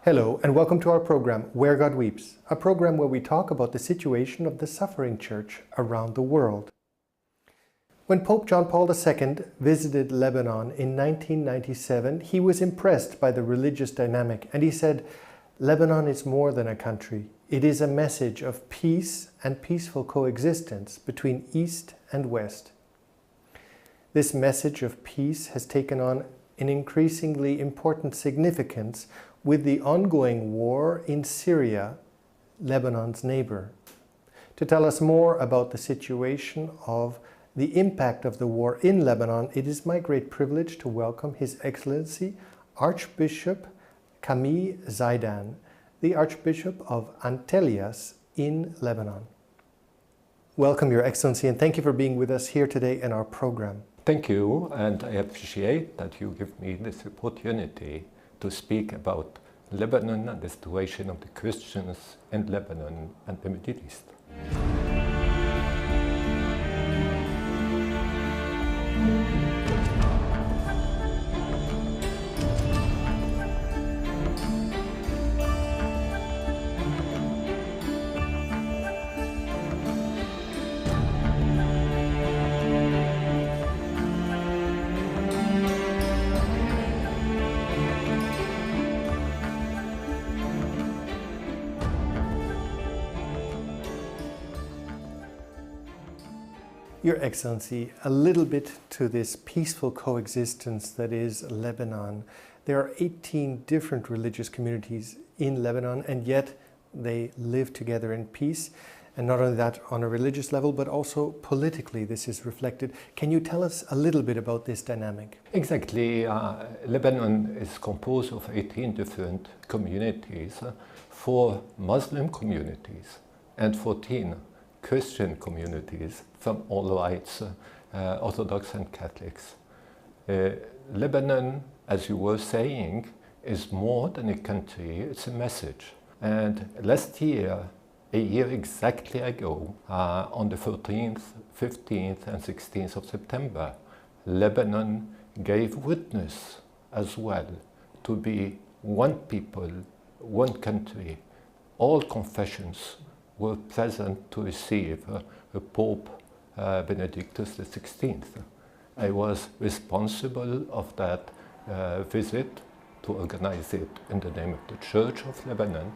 Hello and welcome to our program, Where God Weeps, a program where we talk about the situation of the suffering church around the world. When Pope John Paul II visited Lebanon in 1997, he was impressed by the religious dynamic and he said, "Lebanon is more than a country. It is a message of peace and peaceful coexistence between East and West." This message of peace has taken on an increasingly important significance with the ongoing war in Syria, Lebanon's neighbor. To tell us more about the situation of the impact of the war in Lebanon, it is my great privilege to welcome His Excellency Archbishop Camille Zaidan, the Archbishop of Antelias in Lebanon. Welcome, Your Excellency, and thank you for being with us here today in our program. Thank you, and I appreciate that you give me this opportunity to speak about Lebanon and the situation of the Christians in Lebanon and the Middle East. Your Excellency, a little bit to this peaceful coexistence that is Lebanon. There are 18 different religious communities in Lebanon, and yet they live together in peace. And not only that, on a religious level, but also politically this is reflected. Can you tell us a little bit about this dynamic? Exactly. Lebanon is composed of 18 different communities, 4 Muslim communities and 14 Christian communities from all rights, Orthodox and Catholics. Lebanon, as you were saying, is more than a country, it's a message. And last year, a year exactly ago, on the 14th, 15th and 16th of September, Lebanon gave witness as well to be one people, one country. All confessions were present to receive Pope Benedictus XVI. I was responsible of that visit to organize it in the name of the Church of Lebanon,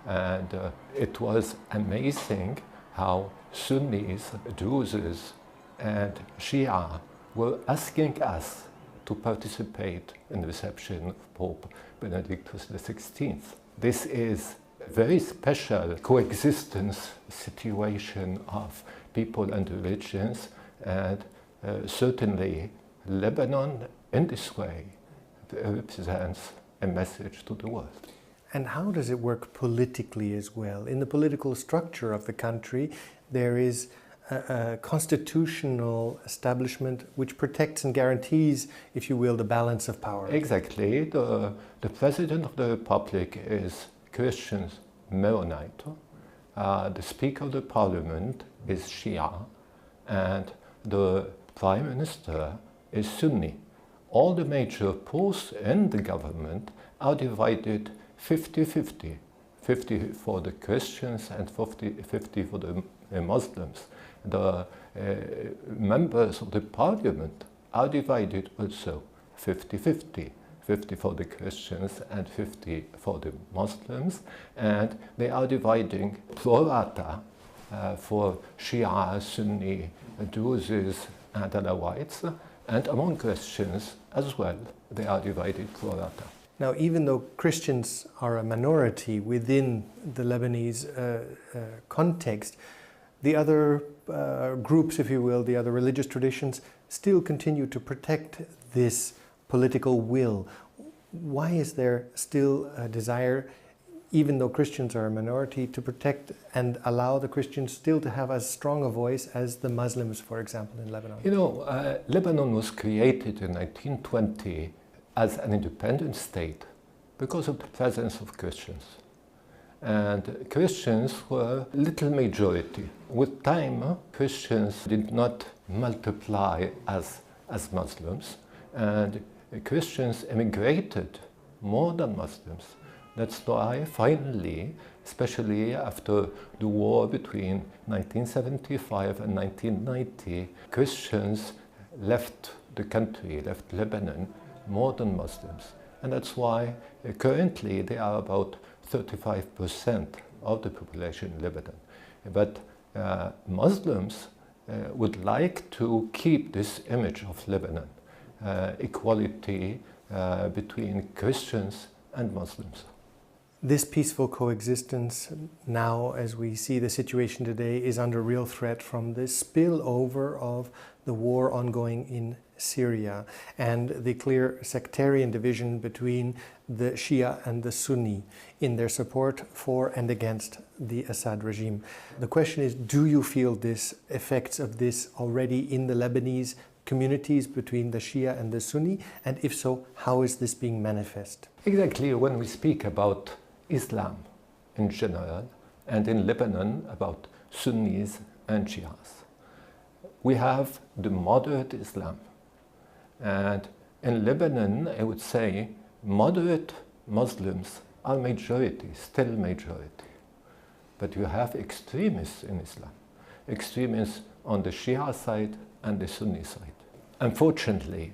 and it was amazing how Sunnis, Druses and Shia were asking us to participate in the reception of Pope Benedictus XVI. This is a very special coexistence situation of people and religions, and certainly Lebanon in this way represents a message to the world. And how does it work politically as well? In the political structure of the country, there is a constitutional establishment which protects and guarantees, if you will, the balance of power. Exactly. The President of the Republic is Christian Maronite. The Speaker of the Parliament is Shia, and the Prime Minister is Sunni. All the major posts in the government are divided 50-50. 50 for the Christians and 50 for the Muslims. The members of the Parliament are divided also 50-50. 50 for the Christians and 50 for the Muslims, and they are dividing pro rata for Shia, Sunni, Druses and Alawites, and among Christians as well, they are divided pro rata. Now, even though Christians are a minority within the Lebanese context, the other groups, if you will, the other religious traditions, still continue to protect this political will. Why is there still a desire, even though Christians are a minority, to protect and allow the Christians still to have as strong a voice as the Muslims, for example, in Lebanon? You know, Lebanon was created in 1920 as an independent state because of the presence of Christians. And Christians were a little majority. With time, Christians did not multiply as Muslims, and Christians emigrated more than Muslims That's why finally, especially after the war between 1975 and 1990, Christians left the country, left Lebanon, more than Muslims. And that's why currently they are about 35% of the population in Lebanon. But Muslims would like to keep this image of Lebanon, equality between Christians and Muslims. This peaceful coexistence now, as we see the situation today, is under real threat from the spillover of the war ongoing in Syria and the clear sectarian division between the Shia and the Sunni in their support for and against the Assad regime. The question is, do you feel this effects of this already in the Lebanese communities between the Shia and the Sunni? And if so, how is this being manifest? Exactly, when we speak about Islam in general, and in Lebanon about Sunnis and Shias, we have the moderate Islam. And in Lebanon, I would say, moderate Muslims are majority, still majority. But you have extremists in Islam, extremists on the Shia side and the Sunni side. Unfortunately,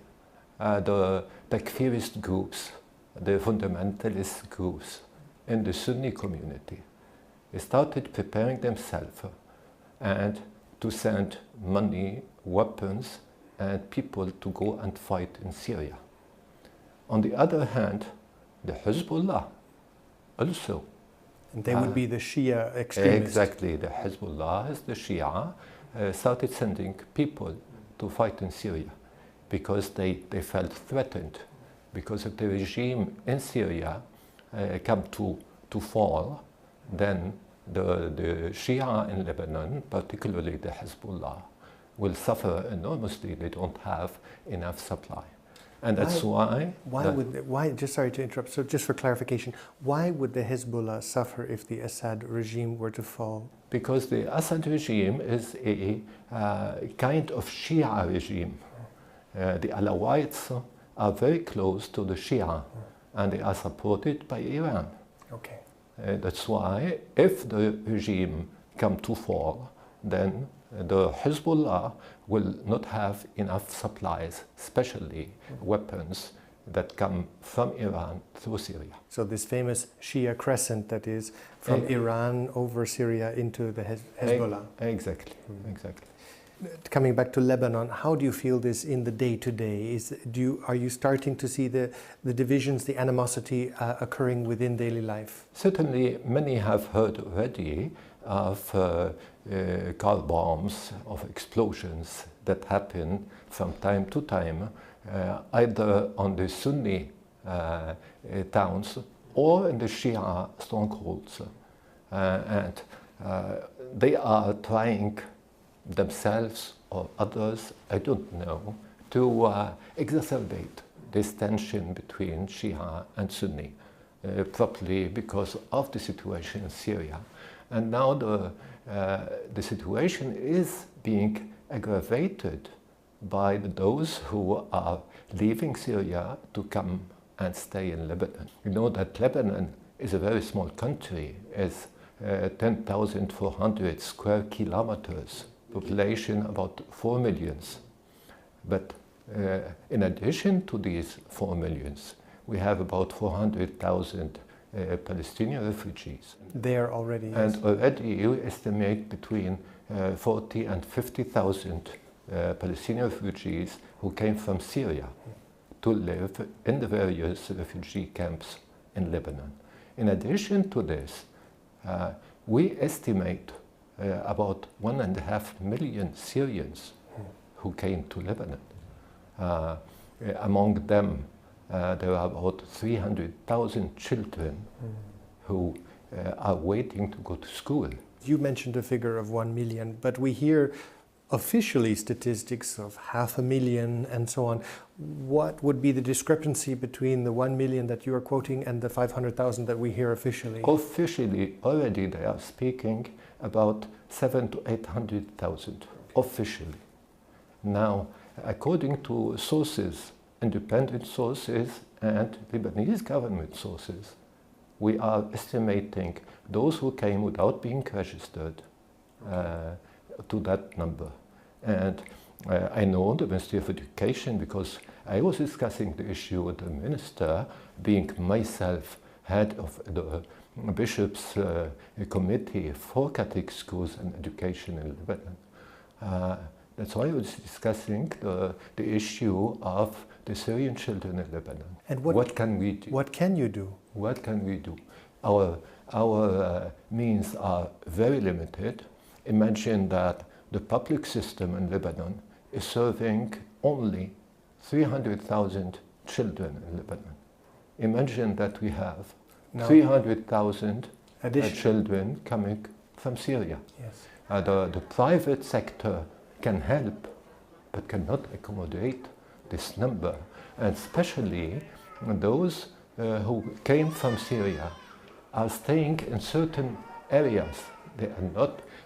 the takfirist groups, the fundamentalist groups in the Sunni community started preparing themselves and to send money, weapons, and people to go and fight in Syria. On the other hand, the Hezbollah also. And they would be the Shia extremists. Exactly, the Hezbollah is the Shia, started sending people to fight in Syria because they felt threatened, because if the regime in Syria come to fall, then the Shia in Lebanon, particularly the Hezbollah, will suffer enormously. They don't have enough supply. And that's why just sorry to interrupt, so just for clarification, why would the Hezbollah suffer if the Assad regime were to fall? Because the Assad regime is a kind of Shia regime. The Alawites are very close to the Shia, and they are supported by Iran. Okay. That's why if the regime come to fall, then the Hezbollah will not have enough supplies, especially weapons that come from Iran through Syria. So this famous Shia crescent that is from Iran over Syria into the Hezbollah. Exactly, exactly. Coming back to Lebanon, how do you feel this in the day-to-day? Are you starting to see the divisions, the animosity occurring within daily life? Certainly, many have heard already of car bombs, of explosions that happen from time to time, either on the Sunni towns or in the Shia strongholds. And they are trying themselves or others, I don't know, to exacerbate this tension between Shia and Sunni, probably because of the situation in Syria. And now the situation is being aggravated by those who are leaving Syria to come and stay in Lebanon. You know that Lebanon is a very small country, it's 10,400 square kilometers, population about 4 millions. But in addition to these 4 millions, we have about 400,000 Palestinian refugees. There already, yes. And already you estimate between 40 and 50,000 Palestinian refugees who came from Syria to live in the various refugee camps in Lebanon. In addition to this, we estimate about 1.5 million Syrians who came to Lebanon. Among them, there are about 300,000 children who are waiting to go to school. You mentioned a figure of 1 million, but we hear officially statistics of 500,000 and so on. What would be the discrepancy between the 1 million that you are quoting and the 500,000 that we hear officially? Officially, already they are speaking about 700,000 to 800,000, officially. Now, according to sources, independent sources and Lebanese government sources, we are estimating those who came without being registered to that number. And I know the Ministry of Education because I was discussing the issue with the minister, being myself head of the Bishop's Committee for Catholic Schools and Education in Lebanon. That's why I was discussing the issue of the Syrian children in Lebanon. And what can we do? What can you do? What can we do? Our means are very limited. Imagine that the public system in Lebanon is serving only 300,000 children in Lebanon. Imagine that we have 300,000 children coming from Syria. Yes. The private sector can help, but cannot accommodate this number. And especially those who came from Syria are staying in certain areas.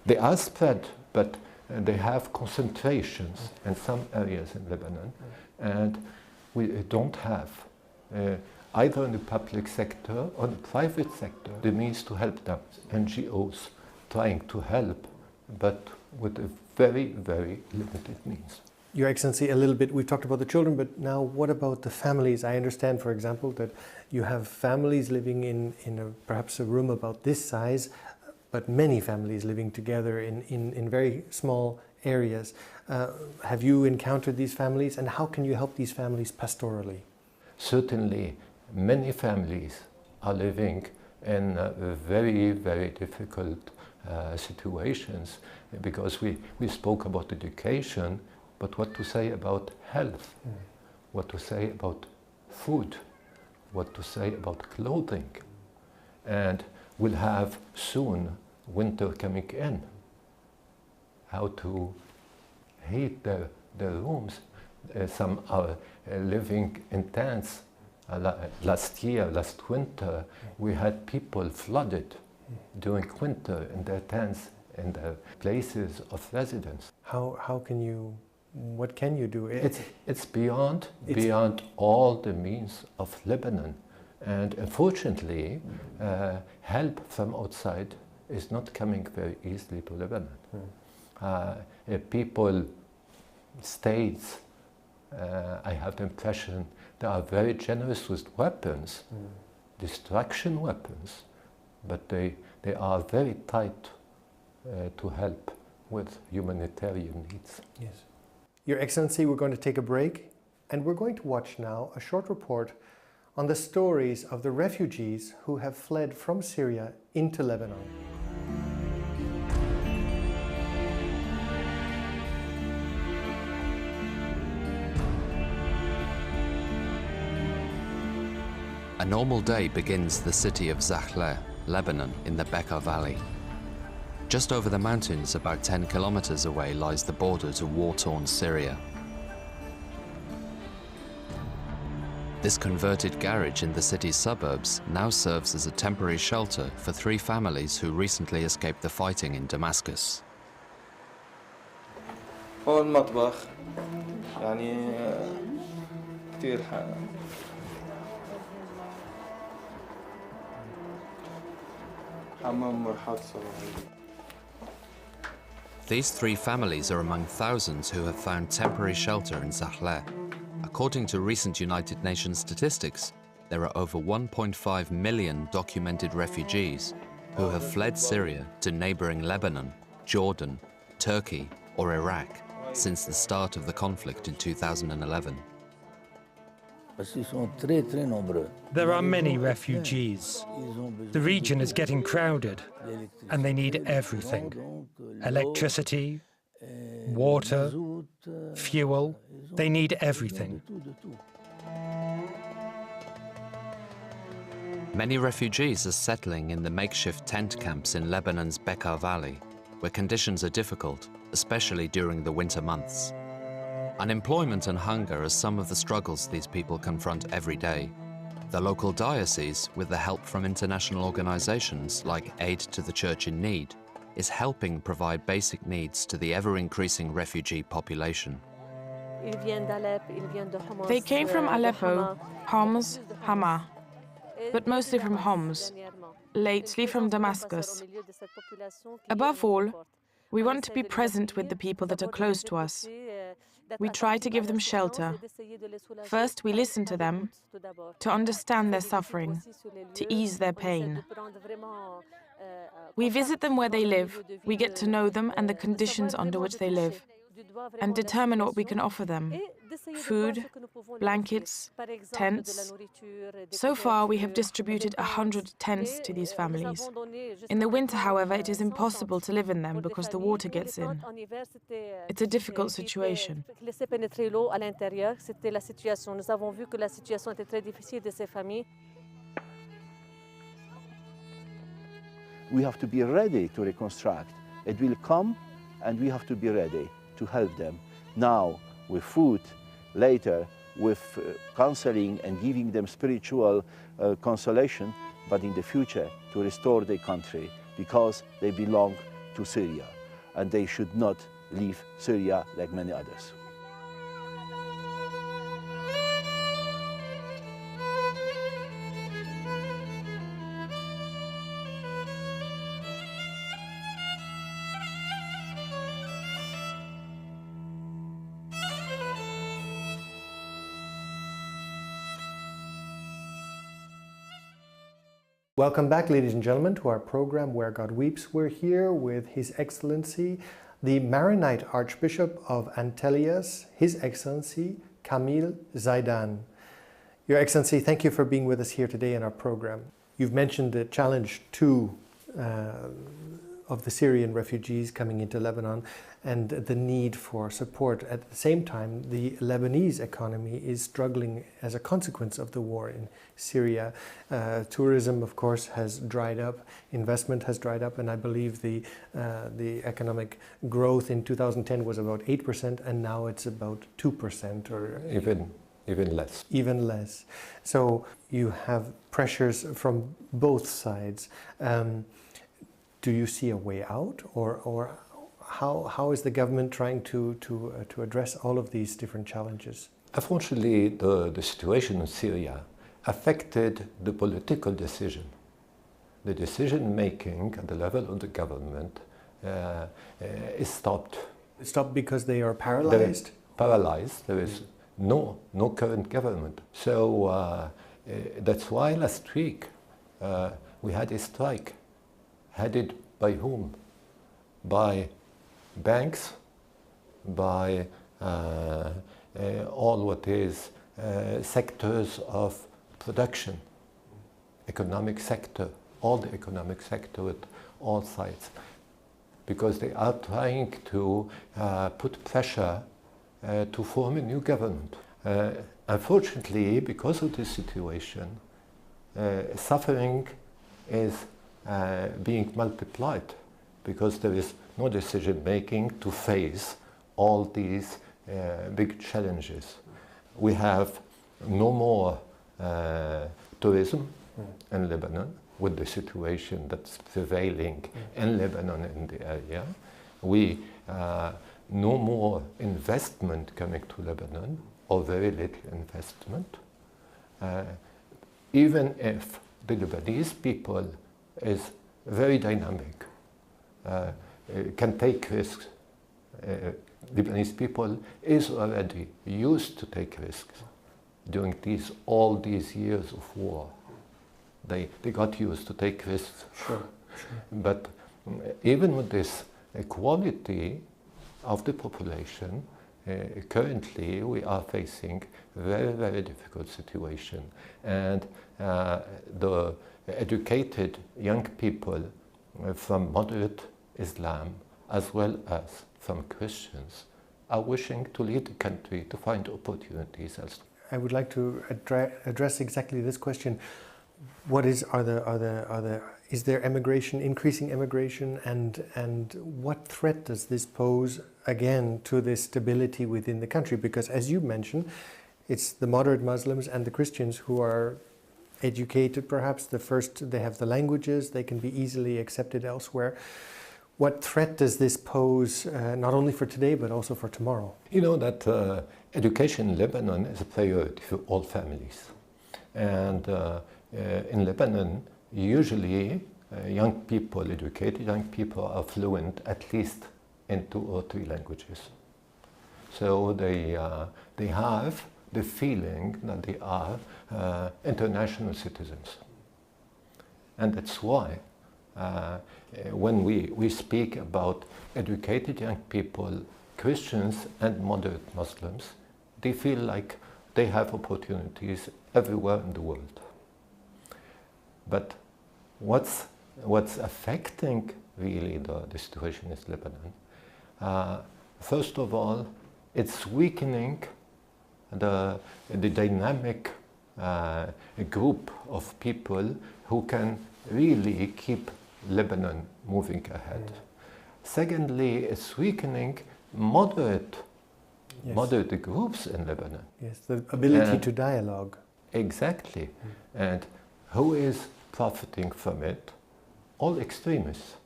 They are spread, but they have concentrations in some areas in Lebanon. And we don't have, either in the public sector or the private sector, the means to help them. NGOs trying to help, but with a very, very limited means. Your Excellency, a little bit, we've talked about the children, but now what about the families? I understand, for example, that you have families living in perhaps a room about this size, but many families living together in very small areas. Have you encountered these families, and how can you help these families pastorally? Certainly, many families are living in very, very difficult situations, because we spoke about education, but what to say about health, what to say about food, what to say about clothing. And we'll have soon winter coming in. How to heat their rooms. Some are living in tents. Last winter, we had people flooded during winter in their tents, in their places of residence. How can you, what can you do? It's beyond all the means of Lebanon. And unfortunately, help from outside is not coming very easily to Lebanon. People, states, I have the impression they are very generous with weapons, destruction weapons, but they are very tight to help with humanitarian needs. Yes. Your Excellency, we're going to take a break, and we're going to watch now a short report on the stories of the refugees who have fled from Syria into Lebanon. A normal day begins the city of Zakhleh, Lebanon, in the Bekaa Valley. Just over the mountains, about 10 kilometers away, lies the border to war-torn Syria. This converted garage in the city's suburbs now serves as a temporary shelter for 3 families who recently escaped the fighting in Damascus. هون المطبخ يعني كثير حمام مرحاض صراحة. These 3 families are among thousands who have found temporary shelter in Zakhleh. According to recent United Nations statistics, there are over 1.5 million documented refugees who have fled Syria to neighboring Lebanon, Jordan, Turkey, or Iraq since the start of the conflict in 2011. There are many refugees. The region is getting crowded, and they need everything: electricity, water, fuel. They need everything. Many refugees are settling in the makeshift tent camps in Lebanon's Bekaa Valley, where conditions are difficult, especially during the winter months. Unemployment and hunger are some of the struggles these people confront every day. The local diocese, with the help from international organizations like Aid to the Church in Need, is helping provide basic needs to the ever-increasing refugee population. They came from Aleppo, Homs, Hama. but mostly from Homs, lately from Damascus. Above all, we want to be present with the people that are close to us. We try to give them shelter. First, we listen to them, to understand their suffering, to ease their pain. We visit them where they live, we get to know them and the conditions under which they live, and determine what we can offer them: food, blankets, tents. So far, we have distributed 100 tents to these families. In the winter, however, it is impossible to live in them because the water gets in. It's a difficult situation. We have to be ready to reconstruct. It will come, and we have to be ready to help them now with food, later with counseling and giving them spiritual consolation, but in the future to restore their country, because they belong to Syria and they should not leave Syria like many others. Welcome back, ladies and gentlemen, to our program Where God Weeps. We're here with His Excellency, the Maronite Archbishop of Antelias, His Excellency Camille Zaidan. Your Excellency, thank you for being with us here today in our program. You've mentioned the challenge of the Syrian refugees coming into Lebanon and the need for support. At the same time, the Lebanese economy is struggling as a consequence of the war in Syria. Tourism, of course, has dried up, investment has dried up, and I believe the economic growth in 2010 was about 8%, and now it's about 2%, or even less. Even less. So you have pressures from both sides. Do you see a way out, or how is the government trying to address all of these different challenges? Unfortunately, the situation in Syria affected the political decision. The decision making at the level of the government is stopped. It's stopped because they are paralyzed? Paralyzed. There is no current government. So that's why last week we had a strike. Headed by whom? By banks, by all what is sectors of production, economic sector, all the economic sector at all sides, because they are trying to put pressure to form a new government. Unfortunately, because of this situation, suffering is being multiplied, because there is no decision making to face all these big challenges. We have no more tourism in Lebanon with the situation that's prevailing in Lebanon in the area. We no more investment coming to Lebanon, or very little investment. Even if the Lebanese people is very dynamic, can take risks. Lebanese people is already used to take risks during all these years of war. They got used to take risks. Sure. But even with this quality of the population, currently we are facing very, very difficult situation. And the educated young people from moderate Islam as well as from Christians are wishing to lead the country to find opportunities elsewhere. I would like to address exactly this question. Is there emigration, increasing immigration, and what threat does this pose again to the stability within the country? Because as you mentioned, it's the moderate Muslims and the Christians who are educated, perhaps they have the languages, they can be easily accepted elsewhere. What threat does this pose, not only for today, but also for tomorrow? You know that education in Lebanon is a priority for all families. And in Lebanon, usually young people, educated young people, are fluent at least in 2 or 3 languages. So they have the feeling that they are international citizens. And that's why when we speak about educated young people, Christians and moderate Muslims, they feel like they have opportunities everywhere in the world. But what's affecting really the situation in Lebanon? First of all, it's weakening the dynamic group of people who can really keep Lebanon moving ahead. Secondly, it's weakening moderate groups in Lebanon. Yes, the ability to dialogue. Exactly. And who is profiting from it? All extremists.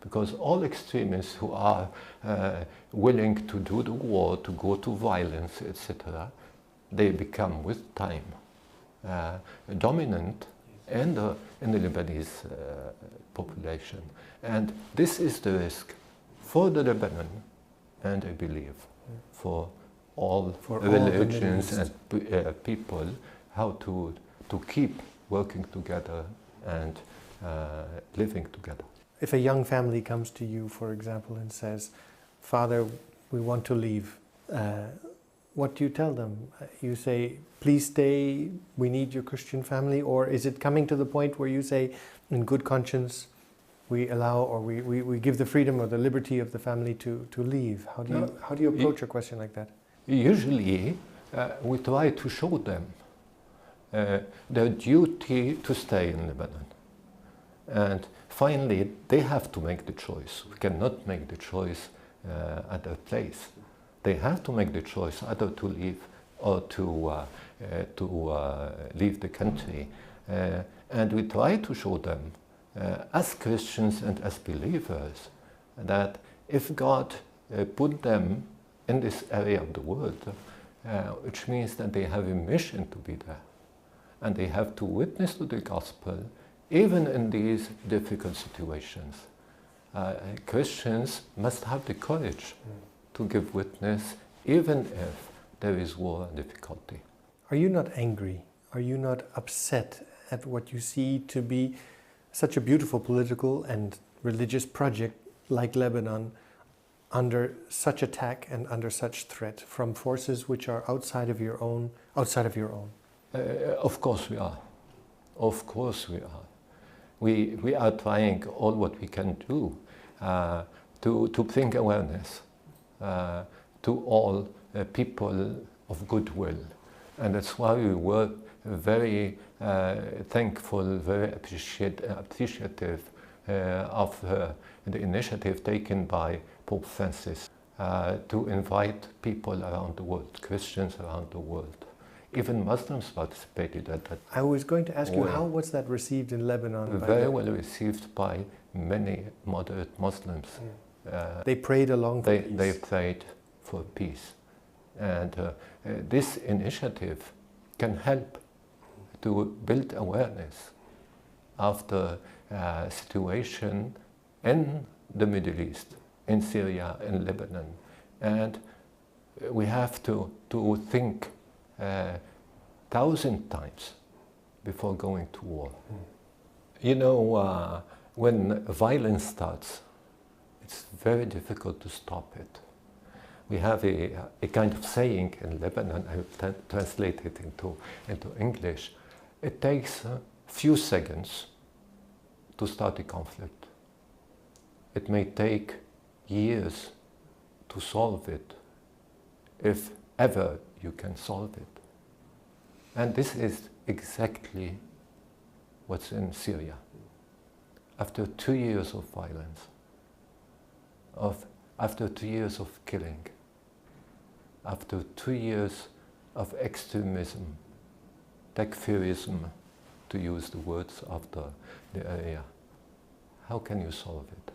Because all extremists who are willing to do the war, to go to violence, etc., they become with time dominant in the Lebanese population. And this is the risk for the Lebanon, and I believe for all religions and people, how to keep working together and living together. If a young family comes to you, for example, and says, "Father, we want to leave," what do you tell them? You say, "Please stay, we need your Christian family," or is it coming to the point where you say, in good conscience, we allow or we give the freedom or the liberty of the family to leave? How do you approach a question like that? Usually, we try to show them their duty to stay in Lebanon. And finally, they have to make the choice. We cannot make the choice at their place. They have to make the choice either to leave or to leave the country. And we try to show them, as Christians and as believers, that if God put them in this area of the world, which means that they have a mission to be there, and they have to witness to the gospel even in these difficult situations. Christians must have the courage to give witness even if there is war and difficulty. Are you not angry? Are you not upset at what you see to be such a beautiful political and religious project like Lebanon under such attack and under such threat from forces which are outside of your own? Of course we are. Of course we are. We are trying all what we can do to bring awareness to all people of goodwill. And that's why we were very thankful, very appreciative of the initiative taken by Pope Francis to invite people around the world, Christians around the world. Even Muslims participated at that. I was going to ask you, how was that received in Lebanon? Very well received by many moderate Muslims. They prayed along for peace. They prayed for peace. And this initiative can help to build awareness of the situation in the Middle East, in Syria, in Lebanon. And we have to think 1,000 times before going to war. You know, when violence starts, it's very difficult to stop it. We have a kind of saying in Lebanon, I will translate it into English. It takes a few seconds to start a conflict. It may take years to solve it, if ever you can solve it. And this is exactly what's in Syria. After 2 years of violence, after 2 years of killing, after 2 years of extremism, takfirism, to use the words of the area, how can you solve it?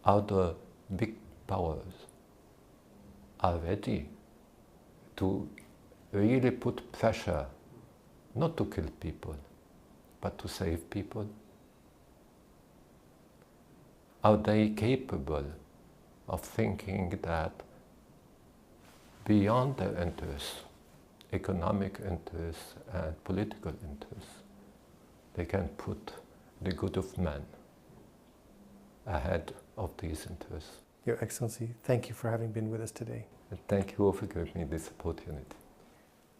Other big powers are ready to really put pressure not to kill people, but to save people? Are they capable of thinking that beyond their interests, economic interests and political interests, they can put the good of man ahead of these interests? Your Excellency, thank you for having been with us today. And thank you for giving me this opportunity.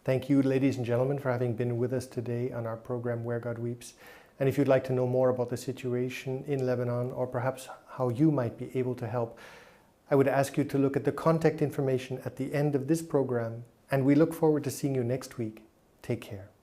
Thank you, ladies and gentlemen, for having been with us today on our program Where God Weeps. And if you'd like to know more about the situation in Lebanon, or perhaps how you might be able to help, I would ask you to look at the contact information at the end of this program, and we look forward to seeing you next week. Take care.